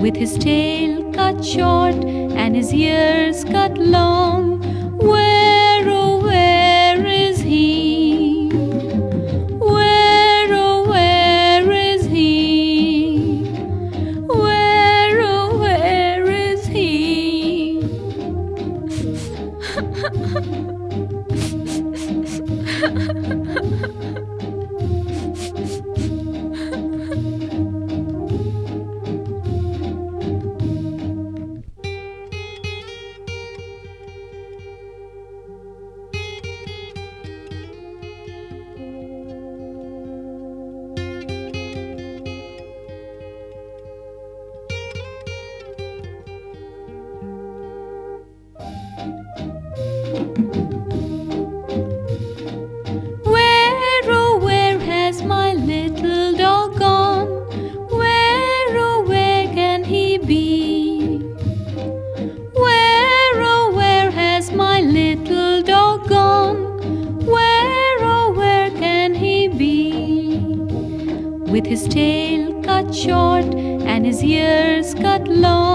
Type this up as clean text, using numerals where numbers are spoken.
with his tail cut short and his ears cut long. Where, oh, where is he? Where, oh, where is he? Where, oh, where is he? Where, oh, where has my little dog gone? Where, oh, where can he be? Where, oh, where has my little dog gone? Where, oh, where can he be? With his tail cut short and his ears cut long.